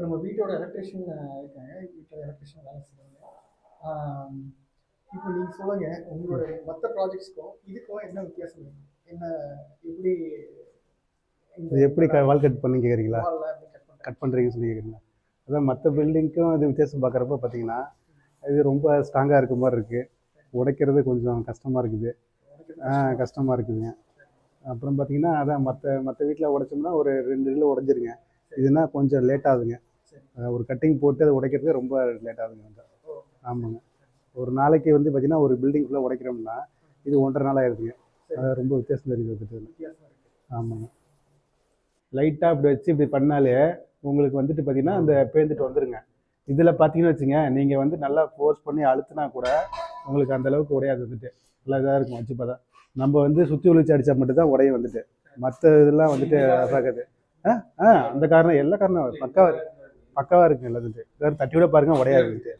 நம்ம வீட்டோட எலக்ட்ரிஷியன் இருக்காங்க, வீட்டோட எலக்ட்ரிஷியன் வேலை செய்வாங்க. இப்போ நீங்கள் சொல்லுங்க, உங்களோட மற்ற ப்ராஜெக்ட்ஸ்க்கும் இதுக்கும் என்ன வித்தியாசம் இருக்கு? என்ன எப்படி இது எப்படி வால் கட் பண்ணி கேட்குறீங்களா? கட் பண்ணுறீங்கன்னு சொல்லி கேட்குறீங்களா? அதான் மற்ற பில்டிங்க்கும் இது வித்தியாசம் பார்க்குறப்ப பார்த்தீங்கன்னா, இது ரொம்ப ஸ்ட்ராங்காக இருக்க மாதிரி இருக்குது. உடைக்கிறது கொஞ்சம் கஷ்டமாக இருக்குது. கஷ்டமாக இருக்குதுங்க. அப்புறம் பார்த்தீங்கன்னா, அதான் மற்ற மற்ற வீட்டில் உடைச்சோம்னா ஒரு 2 இதில் உடஞ்சிருங்க. இதுனா கொஞ்சம் லேட் ஆகுதுங்க. ஒரு கட்டிங் போட்டு அதை உடைக்கிறதுக்கு ரொம்ப லேட் ஆகுதுங்க கொஞ்சம். ஆமாங்க. ஒரு நாளைக்கு வந்து பார்த்தீங்கன்னா, ஒரு பில்டிங் ஃபுல்லாக உடைக்கிறோம்னா இது 1.5 நாள் ஆயிடுதுங்க. அது ரொம்ப வித்தியாசம் தெரியுது வந்துட்டு. ஆமாங்க. லைட்டாக இப்படி வச்சு இப்படி பண்ணாலே உங்களுக்கு வந்துட்டு பார்த்தீங்கன்னா அந்த பேர்ந்துட்டு வந்துருங்க. இதில் பார்த்தீங்கன்னு வச்சுங்க, நீங்கள் வந்து நல்லா ஃபோர்ஸ் பண்ணி அழுத்தினா கூட உங்களுக்கு அந்த அளவுக்கு உடையாது வந்துட்டு. நல்லா இதாக இருக்கும் வச்சு பார்த்தா. நம்ம வந்து சுற்றி ஒழிச்சு அடித்தா மட்டும்தான் உடையும் வந்துட்டு. மற்ற இதெல்லாம் வந்துட்டு பார்க்குது. அந்த காரணம் எல்லா காரணம் பக்காவாக இருக்குங்க எல்லாத்துட்டு. வேறு தட்டி விட பாருங்கள் உடையாது வந்துட்டு.